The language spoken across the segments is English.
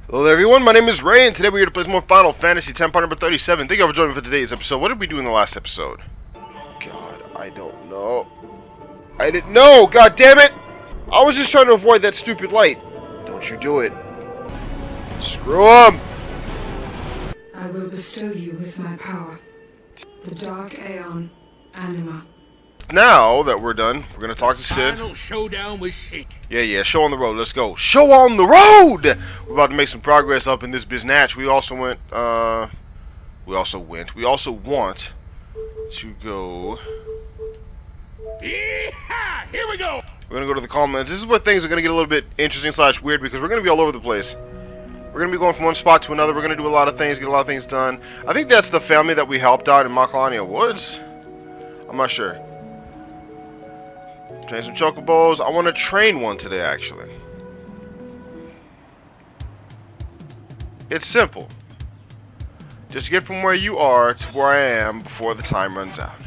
Hello there everyone, my name is Ray, and today we're here to play some more Final Fantasy X part number 37. Thank you all for joining me for today's episode. What did we do in the last episode? God, I don't know. I didn't know! God damn it! I was just trying to avoid that stupid light. Don't you do it. Screw him! I will bestow you with my power. The Dark Aeon, Anima. Now that we're done, we're gonna talk to Sid. Final showdown with Sheik. Yeah, show on the road, let's go. Show on the road! We're about to make some progress up in this biznatch. We also want to go... Yeehaw! Here we go! We're gonna go to the Calmlands. This is where things are gonna get a little bit interesting / weird because we're gonna be all over the place. We're gonna be going from one spot to another. We're gonna do a lot of things, get a lot of things done. I think that's the family that we helped out in Macalania Woods. I'm not sure. Train some chocobos. I want to train one today, actually. It's simple. Just get from where you are to where I am before the time runs out.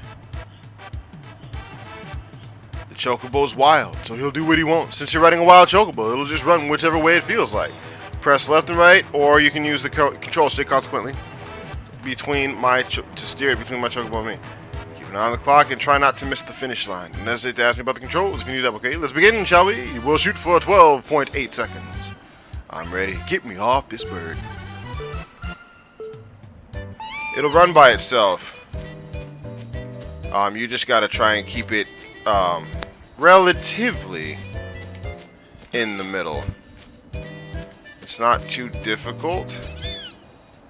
The chocobo's wild, so he'll do what he wants. Since you're riding a wild chocobo, it'll just run whichever way it feels like. Press left and right, or you can use the control stick consequently to steer it between my chocobo and me. Keep an eye on the clock and try not to miss the finish line. Don't hesitate to ask me about the controls if you need help. Okay, let's begin, shall we? We'll shoot for 12.8 seconds. I'm ready. Get me off this bird. It'll run by itself. You just gotta try and keep it relatively in the middle. It's not too difficult.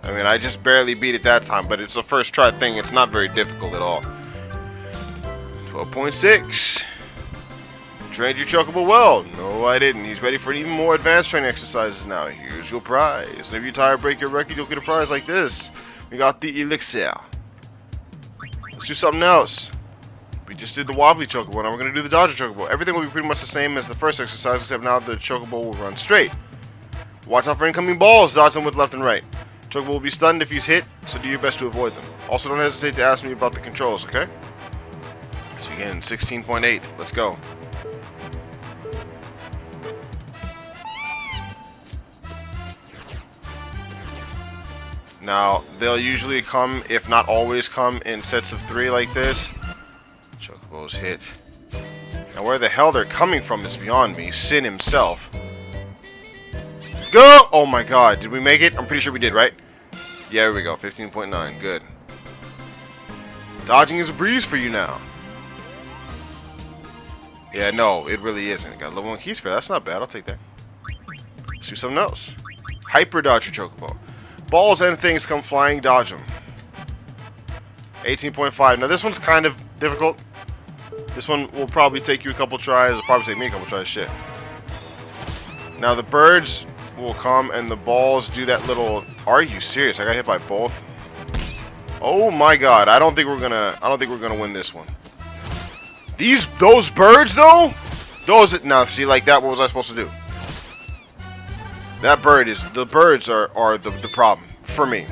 I mean, I just barely beat it that time, but it's a first try thing. It's not very difficult at all. 12.6. Trained your chocobo well. No, I didn't. He's ready for even more advanced training exercises now. Here's your prize. And if you tire break your record, you'll get a prize like this. We got the elixir. Let's do something else. We just did the wobbly chocobo. Now we're going to do the dodger chocobo. Everything will be pretty much the same as the first exercise, except now the chocobo will run straight. Watch out for incoming balls. Dodge them with left and right. Chocobo will be stunned if he's hit, so do your best to avoid them. Also, don't hesitate to ask me about the controls, okay? So again, 16.8. Let's go. Now, they'll usually come, if not always come, in sets of 3 like this. Chocobo's hit. Now, where the hell they're coming from is beyond me. Sin himself. Go! Oh my god, did we make it? I'm pretty sure we did, right? Yeah, here we go. 15.9. Good. Dodging is a breeze for you now. Yeah, no, it really isn't. Got level 1 keys for that. That's not bad. I'll take that. Let's do something else. Hyper dodge your chocobo. Balls and things come flying, dodge them. 18.5. Now this one's kind of difficult. This one will probably take you a couple tries. It'll probably take me a couple tries. Shit. Now the birds will come and the balls do that little... Are you serious? I got hit by both. Oh my god. I don't think we're gonna win this one. Those birds though? Now see, like that, what was I supposed to do? That bird is... The birds are the problem for me.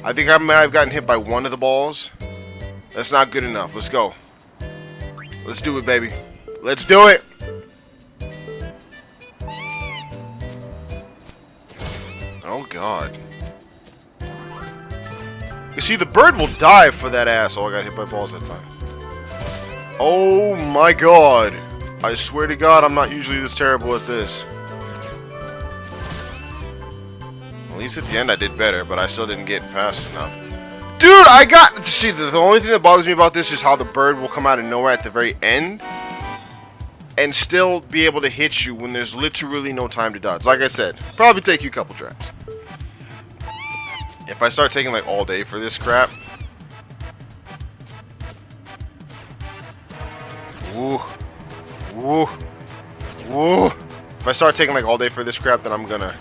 I think I might have gotten hit by one of the balls. That's not good enough. Let's go. Let's do it, baby. Let's do it! Oh god. You see, the bird will die for that ass. Oh, I got hit by balls that time. Oh my god. I swear to god, I'm not usually this terrible at this. At least at the end I did better, but I still didn't get fast enough. Dude, I got... See, the only thing that bothers me about this is how the bird will come out of nowhere at the very end and still be able to hit you when there's literally no time to dodge. Like I said, probably take you a couple tries. If I start taking like all day for this crap... Woo. Woo. Woo. If I start taking like all day for this crap, then I'm gonna...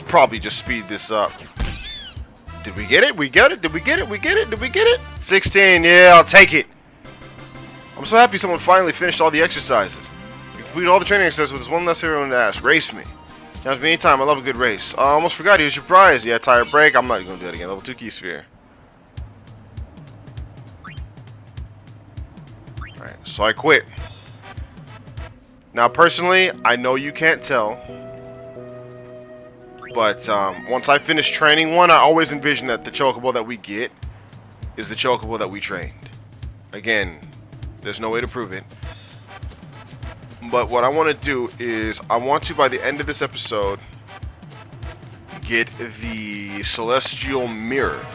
probably just speed this up. Did we get it? We got it? Did we get it? We get it? Did we get it? 16. Yeah, I'll take it. I'm so happy someone finally finished all the exercises. You completed all the training exercises with this one less hero to ask. Race me. Challenge me anytime. I love a good race. I almost forgot. Here's your prize. Yeah, tire break. I'm not going to do that again. Level 2 key sphere. Alright, so I quit. Now, personally, I know you can't tell, But once I finish training one, I always envision that the chocobo that we get is the chocobo that we trained. Again, there's no way to prove it. But what I want to do is, I want to, by the end of this episode, get the Celestial Mirror,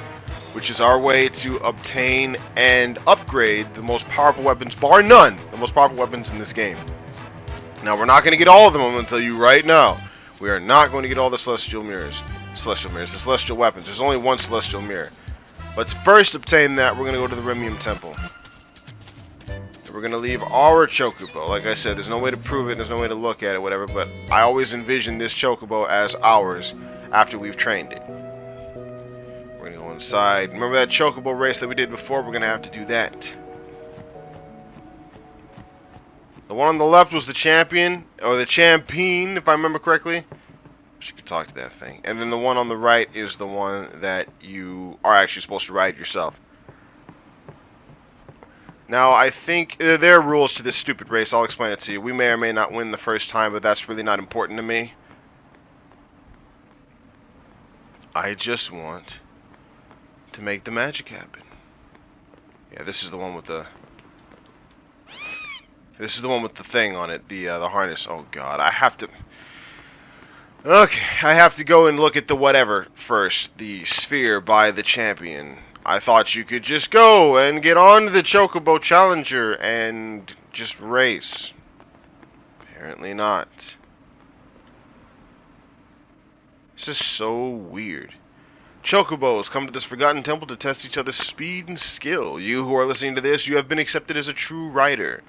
which is our way to obtain and upgrade the most powerful weapons, bar none, the most powerful weapons in this game. Now, we're not going to get all of them, I'm going to tell you right now. We are not going to get all the Celestial Mirrors, the Celestial Weapons. There's only one Celestial Mirror. But to first obtain that, we're going to go to the Remium Temple. We're going to leave our Chocobo. Like I said, there's no way to prove it, there's no way to look at it, whatever, but I always envision this Chocobo as ours after we've trained it. We're going to go inside. Remember that Chocobo race that we did before? We're going to have to do that. The one on the left was the champion, or the champion, if I remember correctly. Wish you could talk to that thing. And then the one on the right is the one that you are actually supposed to ride yourself. Now, I think there are rules to this stupid race. I'll explain it to you. We may or may not win the first time, but that's really not important to me. I just want to make the magic happen. Yeah, this is the one with the... This is the one with the thing on it, the harness. Oh god, I have to... Okay, I have to go and look at the whatever first. The sphere by the champion. I thought you could just go and get on the Chocobo Challenger and just race. Apparently not. This is so weird. Chocobos come to this forgotten temple to test each other's speed and skill. You who are listening to this, you have been accepted as a true rider.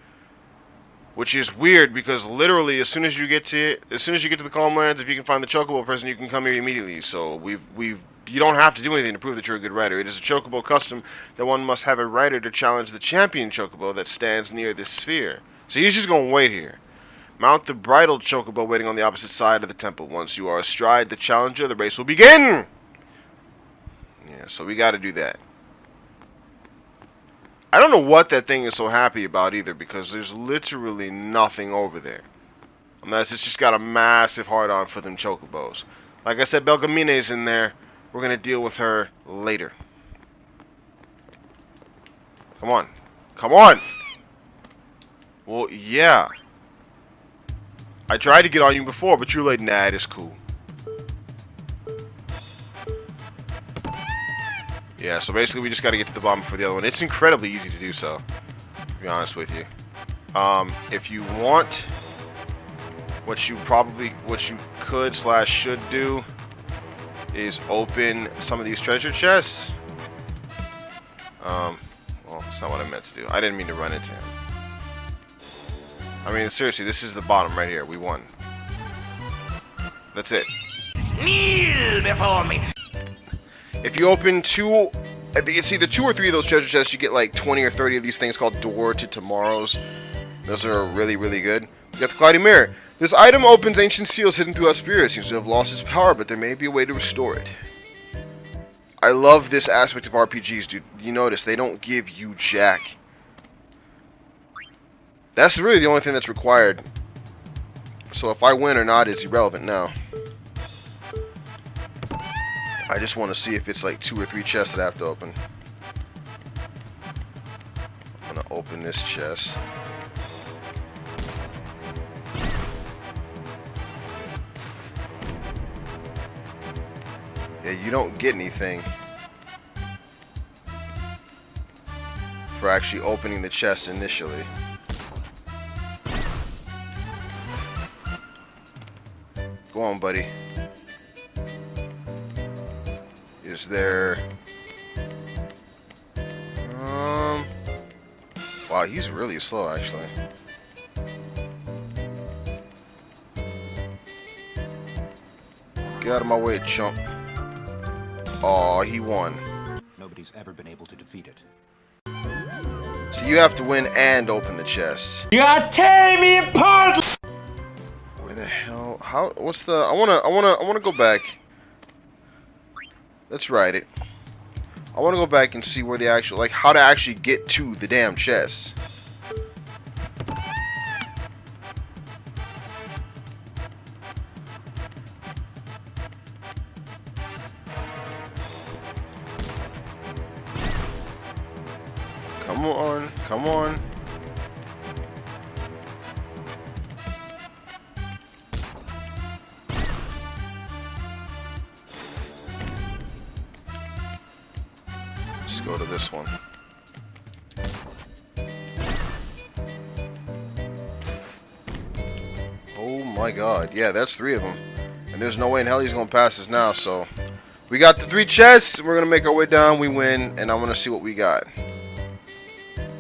Which is weird because literally as soon as you get to the Calm Lands, if you can find the Chocobo person, you can come here immediately. So you don't have to do anything to prove that you're a good rider. It is a Chocobo custom that one must have a rider to challenge the champion Chocobo that stands near this sphere. So he's just gonna wait here. Mount the bridled Chocobo waiting on the opposite side of the temple. Once you are astride the challenger, the race will begin. Yeah, so we got to do that. I don't know what that thing is so happy about either, because there's literally nothing over there. Unless it's just got a massive hard-on for them Chocobos. Like I said, Belgamine's in there. We're going to deal with her later. Come on. Come on! Well, yeah. I tried to get on you before, but you're like, nah, it's cool. Yeah, so basically we just got to get to the bottom for the other one. It's incredibly easy to do so, to be honest with you. If you want, what you could / should do is open some of these treasure chests. Well, that's not what I meant to do. I didn't mean to run into him. I mean, seriously, this is the bottom right here. We won. That's it. Kneel before me. If you open two, I think it's either 2 or 3 of those treasure chests, you get like 20 or 30 of these things called Door to Tomorrows. Those are really, really good. You got the Cloudy Mirror. This item opens ancient seals hidden throughout Spirit. It seems to have lost its power, but there may be a way to restore it. I love this aspect of RPGs, dude. You notice, they don't give you jack. That's really the only thing that's required. So if I win or not is irrelevant now. I just want to see if it's like 2 or 3 chests that I have to open. I'm going to open this chest. Yeah, you don't get anything for actually opening the chest initially. Go on, buddy. Is there... Wow, he's really slow, actually. Get out of my way, chump. Aw, he won. Nobody's ever been able to defeat it. So you have to win and open the chest. You are tearing me apart! Where the hell? How? What's the? I wanna go back. Let's write it. I wanna go back and see where the actual, like, how to actually get to the damn chest. Come on, come on. Let's go to this one. Oh my god, yeah, that's 3 of them. And there's no way in hell he's gonna pass us now, so we got the 3 chests, we're gonna make our way down, we win, and I'm gonna see what we got.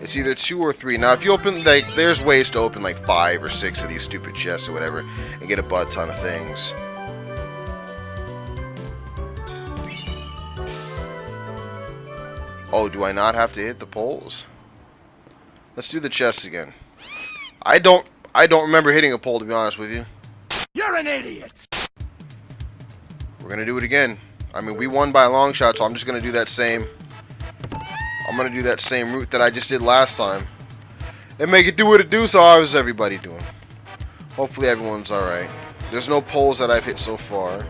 It's either 2 or 3. Now if you open, like, there's ways to open like 5 or 6 of these stupid chests or whatever and get a butt ton of things. Oh, do I not have to hit the poles? Let's do the chests again. I don't remember hitting a pole, to be honest with you. You're an idiot! We're gonna do it again. I mean, we won by a long shot, so I'm just gonna do that same. I'm gonna do that same route that I just did last time, and make it do what it do. So how is everybody doing? Hopefully everyone's all right. There's no poles that I've hit so far.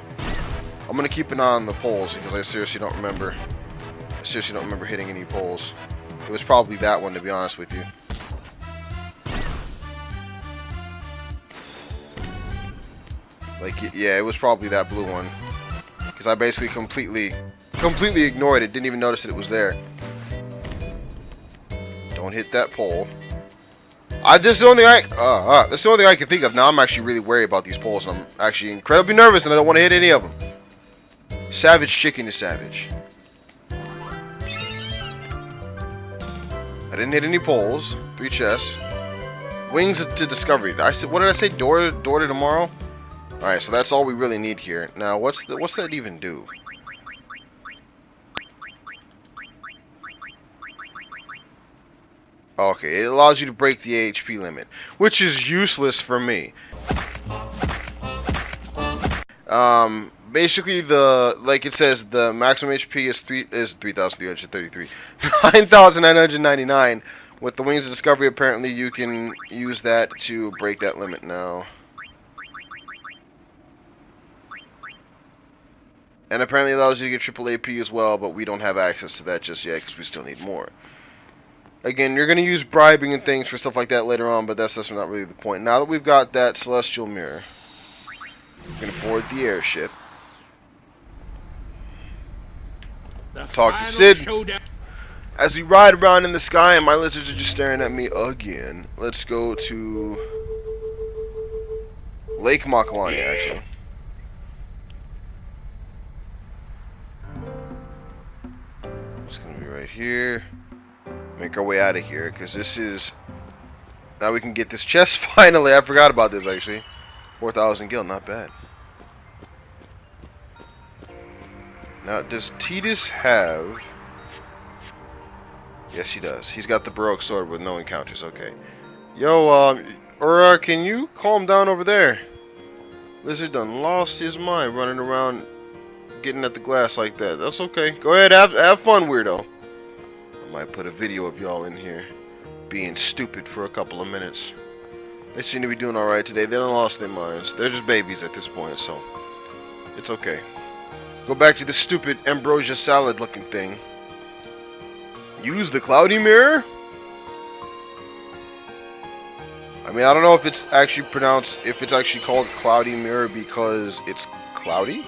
I'm gonna keep an eye on the poles because I seriously don't remember. I seriously don't remember hitting any poles. It was probably that one, to be honest with you. Like, yeah, it was probably that blue one. Because I basically completely ignored it. Didn't even notice that it was there. Don't hit that pole. That's the only thing I can think of. Now I'm actually really worried about these poles. And I'm actually incredibly nervous and I don't want to hit any of them. Savage chicken is savage. I didn't hit any poles. 3 chests. Wings to discovery. What did I say? Door to tomorrow? Alright, so that's all we really need here. Now, what's that even do? Okay, it allows you to break the HP limit, which is useless for me. Basically, like it says, the maximum HP is 3,333, 9,999. With the Wings of Discovery, apparently you can use that to break that limit now. And apparently it allows you to get triple AP as well, but we don't have access to that just yet because we still need more. Again, you're going to use bribing and things for stuff like that later on, but that's not really the point. Now that we've got that Celestial Mirror, we're going to board the airship. Talk to Sid. As we ride around in the sky and my lizards are just staring at me again. Let's go to Lake Makalani, actually. It's going to be right here. Make our way out of here, because this is... Now we can get this chest finally. I forgot about this, actually. 4,000 gil, not bad. Now, does Tidus have... Yes, he does. He's got the Baroque sword with no encounters. Okay. Yo, Ura, can you calm down over there? Lizard done lost his mind running around getting at the glass like that. That's okay. Go ahead, have fun, weirdo. I might put a video of y'all in here being stupid for a couple of minutes. They seem to be doing alright today. They done lost their minds. They're just babies at this point, so it's okay. Go back to the stupid ambrosia salad looking thing. Use the cloudy mirror? I mean, I don't know if it's actually pronounced, if it's actually called cloudy mirror because it's cloudy?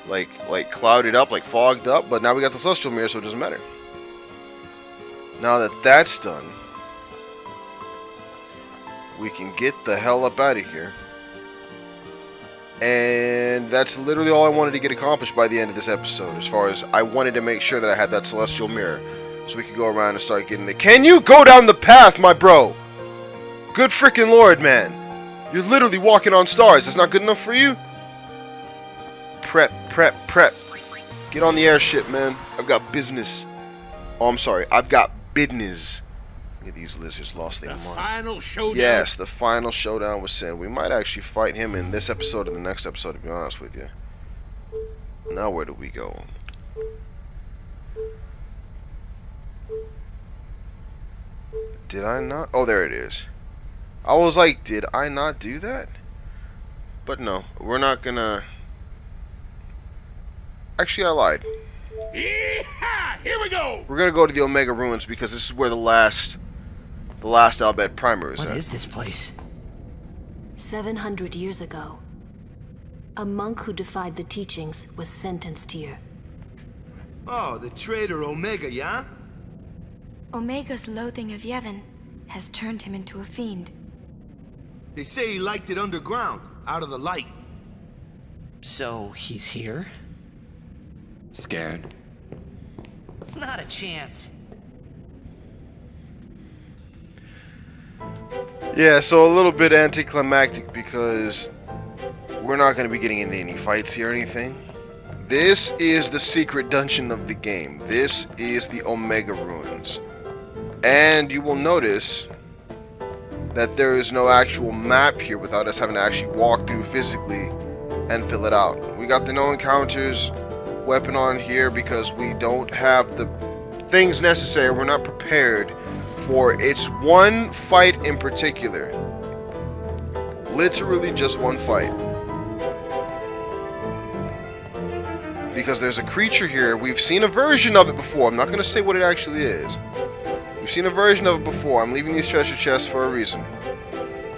Like clouded up, like fogged up, but now we got the celestial mirror, so it doesn't matter. Now that that's done, we can get the hell up out of here. And that's literally all I wanted to get accomplished by the end of this episode, as far as I wanted to make sure that I had that celestial mirror, so we could go around and start getting the... Can you go down the path, my bro? Good freaking lord, man. You're literally walking on stars. That's not good enough for you? Prep. Get on the airship, man. I've got business. Oh, I'm sorry. I've got business. Look at these lizards lost their mind. Final showdown. Yes, the final showdown with Sin. We might actually fight him in this episode or the next episode, to be honest with you. Now where do we go? Did I not? Oh, there it is. I was like, did I not do that? But no, we're not gonna... Actually, I lied. Yeehaw! Here we go! We're gonna go to the Omega Ruins because this is where the last Al Bhed Primer is What at. is this place? 700 years ago, a monk who defied the teachings was sentenced here. Oh, the traitor Omega, yeah? Omega's loathing of Yevon has turned him into a fiend. They say he liked it underground, out of the light. So, he's here? Scared? Not a chance. Yeah, so a little bit anticlimactic because we're not going to be getting into any fights here or anything. This is the secret dungeon of the game. This is the Omega Ruins. And you will notice that there is no actual map here without us having to actually walk through physically and fill it out. We got the no encounters weapon on here because we don't have the things necessary. We're not prepared for its one fight in particular. Literally just one fight. Because there's a creature here. We've seen a version of it before. I'm not going to say what it actually is. We've seen a version of it before. I'm leaving these treasure chests for a reason.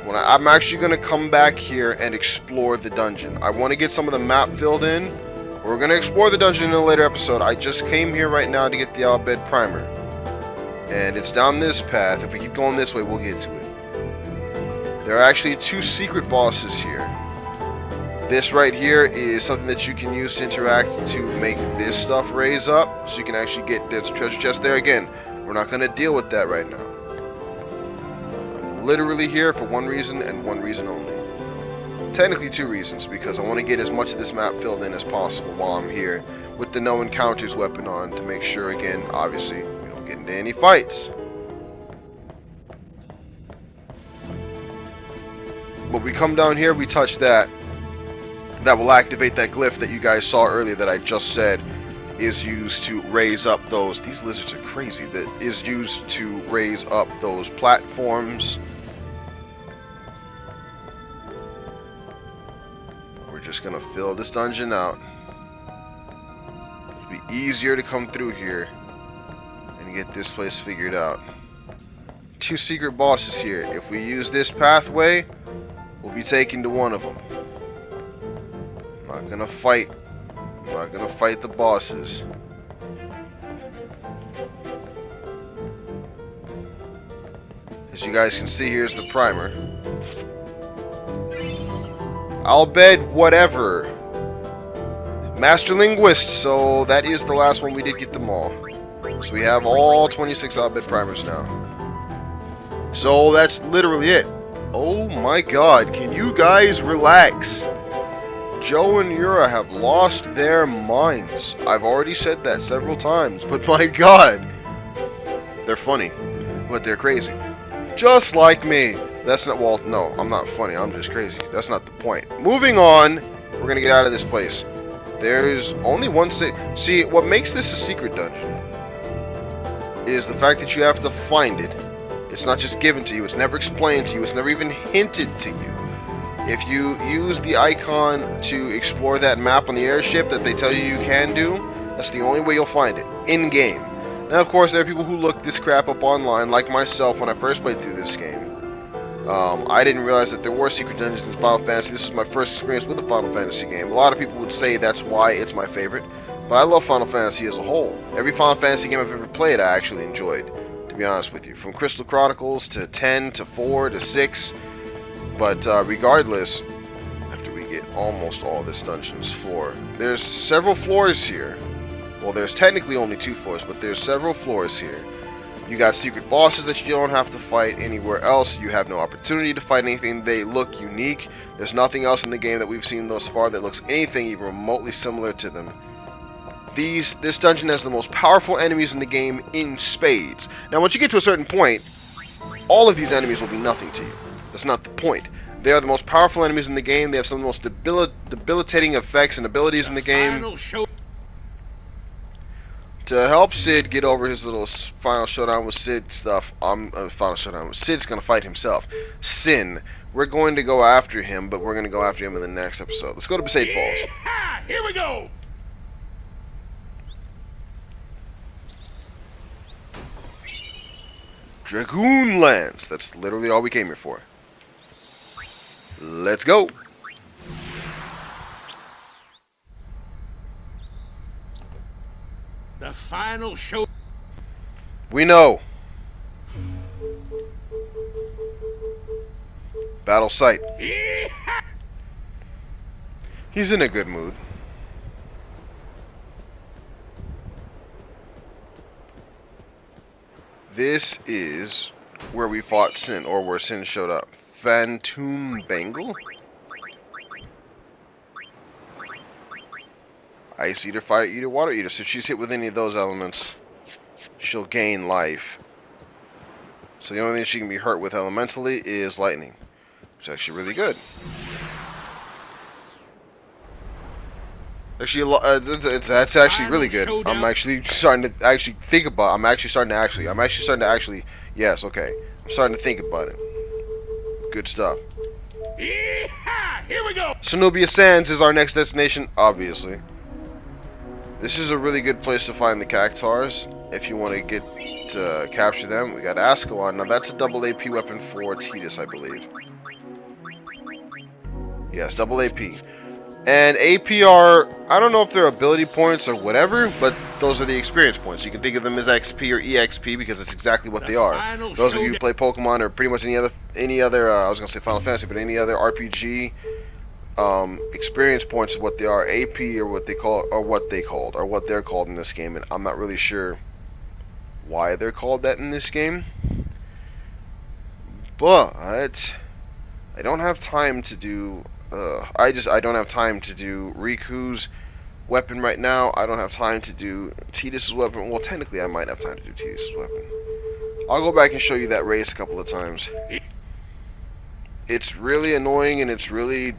I'm actually going to come back here and explore the dungeon. I want to get some of the map filled in. We're going to explore the dungeon in a later episode. I just came here right now to get the Al Bhed Primer. And it's down this path. If we keep going this way, we'll get to it. There are actually 2 secret bosses here. This right here is something that you can use to interact to make this stuff raise up. So you can actually get, there's a treasure chest there again. We're not going to deal with that right now. I'm literally here for one reason and one reason only. Technically 2 reasons, because I want to get as much of this map filled in as possible while I'm here with the no encounters weapon on to make sure, again, obviously, we don't get into any fights. But we come down here, we touch that. That will activate that glyph that you guys saw earlier that I just said is used to raise up those, these lizards are crazy, that is used to raise up those platforms. We're just gonna fill this dungeon out. It'll be easier to come through here and get this place figured out. 2 secret bosses here. If we use this pathway, we'll be taken to one of them. I'm not gonna fight the bosses. As you guys can see, here's the primer. Al Bhed whatever. Master Linguist, so that is the last one. We did get them all. So we have all 26 Al Bhed primers now. So that's literally it. Oh my god, can you guys relax? Joe and Yura have lost their minds. I've already said that several times, but my god. They're funny, but they're crazy. Just like me. That's not, well, no, I'm not funny, I'm just crazy. That's not the point. Moving on, we're gonna get out of this place. There's only one see, what makes this a secret dungeon is the fact that you have to find it. It's not just given to you, it's never explained to you, it's never even hinted to you. If you use the icon to explore that map on the airship that they tell you you can do, that's the only way you'll find it, in-game. Now, of course, there are people who look this crap up online, like myself when I first played through this game. I didn't realize that there were secret dungeons in Final Fantasy. This is my first experience with a Final Fantasy game. A lot of people would say that's why it's my favorite, but I love Final Fantasy as a whole. Every Final Fantasy game I've ever played I actually enjoyed, to be honest with you. From Crystal Chronicles to 10 to 4 to 6. But regardless, after we get almost all this dungeon's floor, there's several floors here. Well, there's technically only 2 floors, but there's several floors here. You got secret bosses that you don't have to fight anywhere else. You have no opportunity to fight anything. They look unique. There's nothing else in the game that we've seen thus far that looks anything even remotely similar to them. This dungeon has the most powerful enemies in the game in spades. Now, once you get to a certain point, all of these enemies will be nothing to you. That's not the point. They are the most powerful enemies in the game. They have some of the most debilitating effects and abilities in the game. To help Sid get over his little final showdown with Sid stuff, final showdown with Sid's gonna fight himself. Sin. We're going to go after him, but we're gonna go after him in the next episode. Let's go to Besaid Falls. Here we go. Dragoon Lands. That's literally all we came here for. Let's go. The final show. We know. Battle site. He's in a good mood. This is where we fought Sin, or where Sin showed up. Phantom Bangle? Ice Eater, Fire Eater, Water Eater. So if she's hit with any of those elements, she'll gain life. So the only thing she can be hurt with elementally is lightning. Which is actually really good. Actually, that's actually really good. I'm actually starting to actually think about. I'm actually starting to. Yes, okay. I'm starting to think about it. Good stuff. Here we go. Cenobia Sands is our next destination, obviously. This is a really good place to find the Cactars if you want to get to capture them. We got Ascalon. Now that's a double AP weapon for Tidus, I believe. Yes, double AP. And AP are, I don't know if they're ability points or whatever, but those are the experience points. You can think of them as XP or EXP because it's exactly what they are. Those of you who play Pokemon or pretty much any other I was gonna say Final Fantasy, but any other RPG, experience points is what they are. AP or what they they're called in this game, and I'm not really sure why they're called that in this game. But I don't have time to do. I don't have time to do Riku's weapon right now. I don't have time to do Tidus' weapon. Well, technically, I might have time to do Tidus' weapon. I'll go back and show you that race a couple of times. It's really annoying and it's really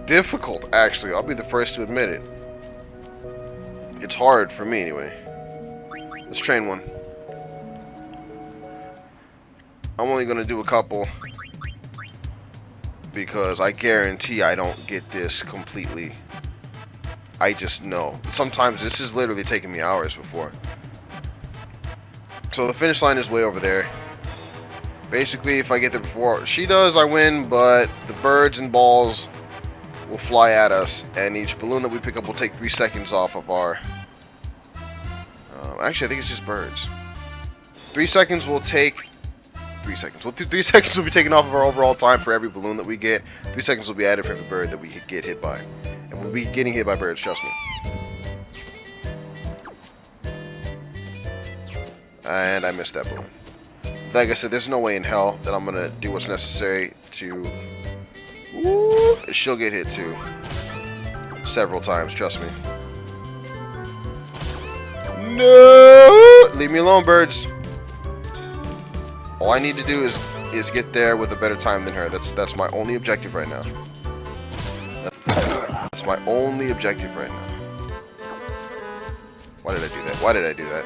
difficult, actually. I'll be the first to admit it. It's hard for me, anyway. Let's train one. I'm only going to do a couple, because I guarantee I don't get this completely. I just know. Sometimes this is literally taking me hours before. So the finish line is way over there. Basically, if I get there before she does, I win, but the birds and balls will fly at us, and each balloon that we pick up will take 3 seconds off of our... actually, I think it's just birds. 3 seconds will take... 3 seconds. Well, 3 seconds will be taken off of our overall time for every balloon that we get. 3 seconds will be added for every bird that we get hit by. And we'll be getting hit by birds, trust me. And I missed that balloon. Like I said, there's no way in hell that I'm going to do what's necessary to... Ooh, she'll get hit too. Several times, trust me. No! Leave me alone, birds. All I need to do is get there with a better time than her. That's my only objective right now. That's my only objective right now. Why did I do that? Why did I do that?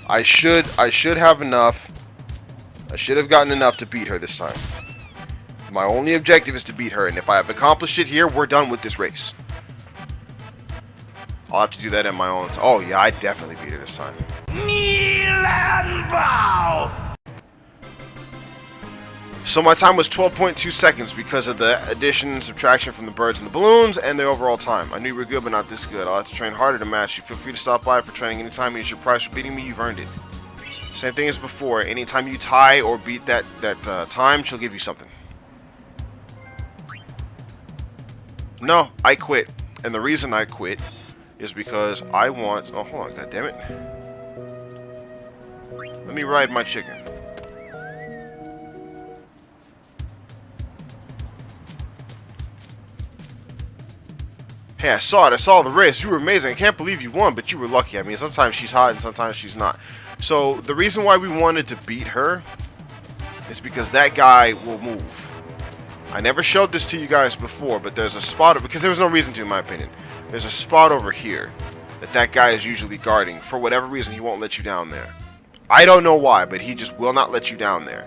I should have enough. I should have gotten enough to beat her this time. My only objective is to beat her, and if I have accomplished it here, we're done with this race. I'll have to do that in my own time. Oh yeah, I definitely beat her this time. Kneel and bow. So my time was 12.2 seconds because of the addition and subtraction from the birds and the balloons and the overall time. I knew you were good, but not this good. I'll have to train harder to match you. Feel free to stop by for training anytime. It's your price for beating me. You've earned it. Same thing as before. Anytime you tie or beat that time, she'll give you something. No, I quit. And the reason I quit is because I want... Oh, hold on. God damn it. Let me ride my chicken. Hey, I saw it. I saw the race. You were amazing. I can't believe you won, but you were lucky. I mean, sometimes she's hot and sometimes she's not. So, the reason why we wanted to beat her is because that guy will move. I never showed this to you guys before, but there's a spot, because there was no reason to, in my opinion. There's a spot over here that guy is usually guarding. For whatever reason, he won't let you down there. I don't know why, but he just will not let you down there.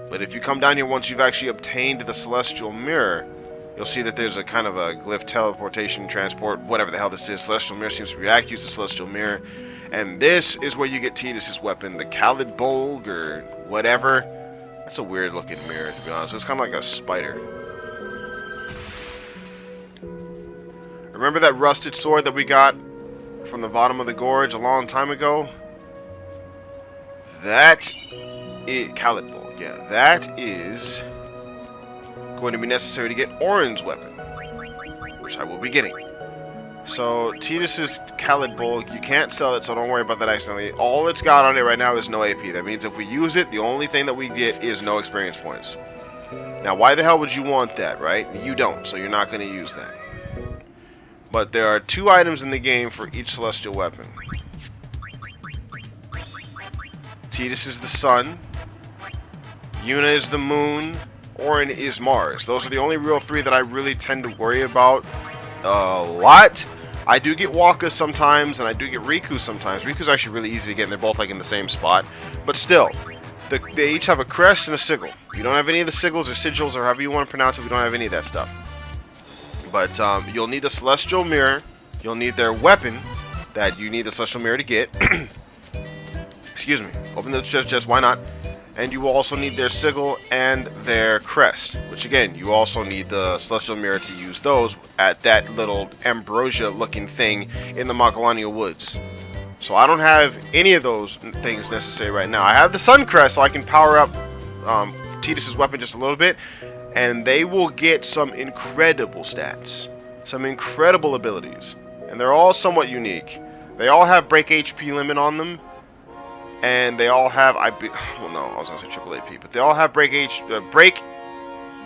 But if you come down here once you've actually obtained the Celestial Mirror, you'll see that there's a kind of a glyph teleportation, transport, whatever the hell this is. Celestial Mirror seems to react, use the Celestial Mirror. And this is where you get Tidus' weapon, the Khalid Bolg or whatever. That's a weird looking mirror, to be honest. It's kind of like a spider. Remember that rusted sword that we got from the bottom of the gorge a long time ago? That is Khalid Bolg, yeah. That is going to be necessary to get Auron's weapon, which I will be getting. So Tidus' Khalid Bolg, you can't sell it, so don't worry about that accidentally. All it's got on it right now is no AP. That means if we use it, the only thing that we get is no experience points. Now, why the hell would you want that, right? You don't, so you're not going to use that. But there are 2 items in the game for each celestial weapon. Tidus is the sun, Yuna is the moon, Auron is Mars. Those are the only real 3 that I really tend to worry about a lot. I do get Wakka sometimes, and I do get Riku sometimes. Riku's actually really easy to get, and they're both like in the same spot. But still, they each have a crest and a sigil. You don't have any of the sigils or sigils, or however you want to pronounce it. We don't have any of that stuff. But you'll need the Celestial Mirror. You'll need their weapon that you need the Celestial Mirror to get. Excuse me. Open the chest, why not? And you will also need their sigil and their crest, which again, you also need the Celestial Mirror to use those at that little ambrosia looking thing in the Macalania Woods. So I don't have any of those things necessary right now. I have the Sun Crest, so I can power up Tidus' weapon just a little bit, and they will get some incredible stats, some incredible abilities, and they're all somewhat unique. They all have break HP limit on them, and they all have well, no, I was gonna say triple AP, but they all have break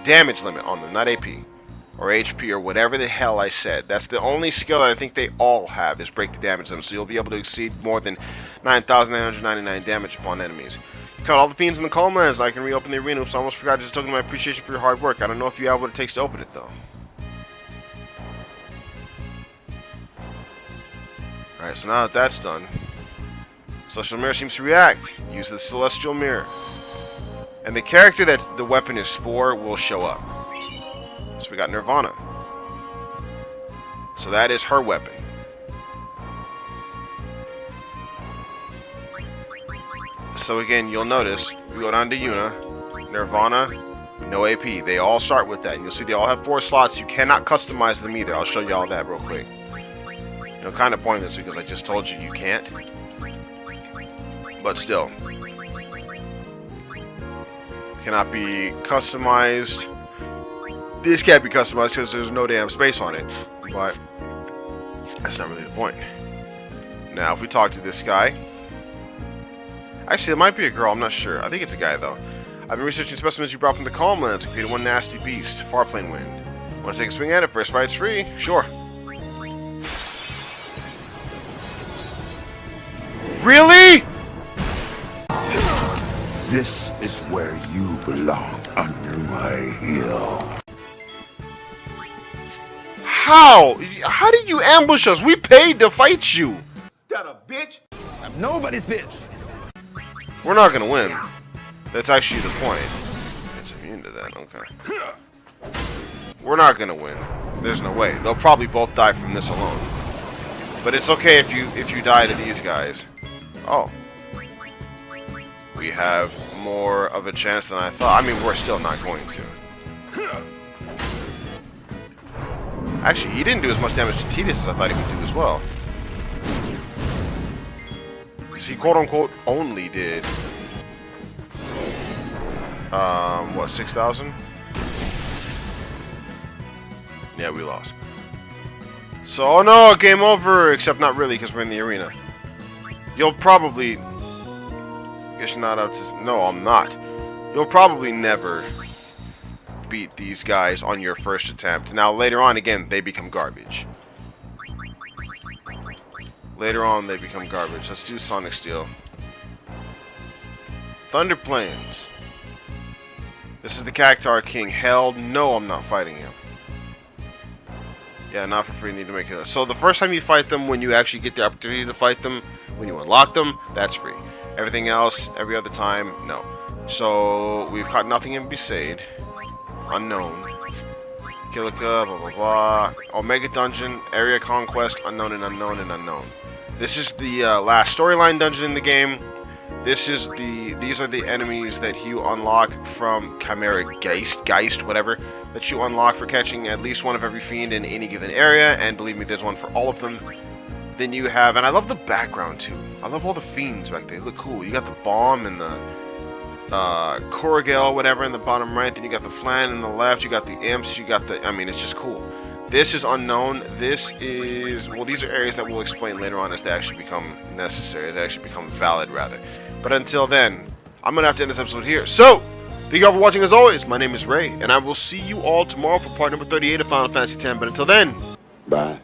damage limit on them, not AP or HP or whatever the hell I said. That's the only skill that I think they all have is break the damage limit, so you'll be able to exceed more than 9,999 damage upon enemies. You caught all the fiends in the Calm Lands, and I can reopen the arena. So I almost forgot just token my appreciation for your hard work. I don't know if you have what it takes to open it though. Alright, so now that that's done, Celestial Mirror seems to react. Use the Celestial Mirror. And the character that the weapon is for will show up. So we got Nirvana. So that is her weapon. So again, you'll notice, we go down to Yuna, Nirvana, no AP. They all start with that. And you'll see they all have 4 slots. You cannot customize them either. I'll show you all that real quick. You know, kind of pointless because I just told you can't. But still, cannot be customized. This can't be customized because there's no damn space on it, but that's not really the point. Now if we talk to this guy, actually it might be a girl, I'm not sure. I think it's a guy though. I've been researching specimens you brought from the Calm Lands and created one nasty beast, Farplane Wind. Want to take a swing at it? First fight's free? Sure. Really? This is where you belong, under my heel. How? How did you ambush us? We paid to fight you. That a bitch? I'm nobody's bitch. We're not gonna win. That's actually the point. It's immune to that, okay. We're not gonna win. There's no way. They'll probably both die from this alone. But it's okay if you die to these guys. Oh. We have more of a chance than I thought. I mean, we're still not going to. Actually, he didn't do as much damage to Tidus as I thought he would do as well. Because he quote-unquote only did... what, 6,000? Yeah, we lost. So, oh no, game over! Except not really, because we're in the arena. You'll probably... Guess you're not up to... No, I'm not. You'll probably never beat these guys on your first attempt. Now, later on, again, they become garbage. Later on, they become garbage. Let's do Sonic Steel. Thunder Plains. This is the Cactuar King. Hell no, I'm not fighting him. Yeah, not for free. Need to make it. So the first time you fight them, when you actually get the opportunity to fight them, when you unlock them, that's free. Everything else, every other time, no. So we've caught nothing in Besaid. Unknown. Kilika, blah blah blah. Omega Dungeon, Area Conquest, Unknown and Unknown and Unknown. This is the last storyline dungeon in the game. These are the enemies that you unlock from Chimera Geist, whatever, that you unlock for catching at least one of every fiend in any given area, and believe me, there's one for all of them. Then you have, and I love the background too. I love all the fiends back there. They look cool. You got the bomb and the Korrigel, whatever, in the bottom right. Then you got the Flan in the left. You got the imps. You got the, I mean, it's just cool. This is unknown. This is, well, these are areas that we'll explain later on as they actually become necessary, as they actually become valid, rather. But until then, I'm going to have to end this episode here. So, thank you all for watching as always. My name is Ray, and I will see you all tomorrow for part number 38 of Final Fantasy X. But until then, Bye.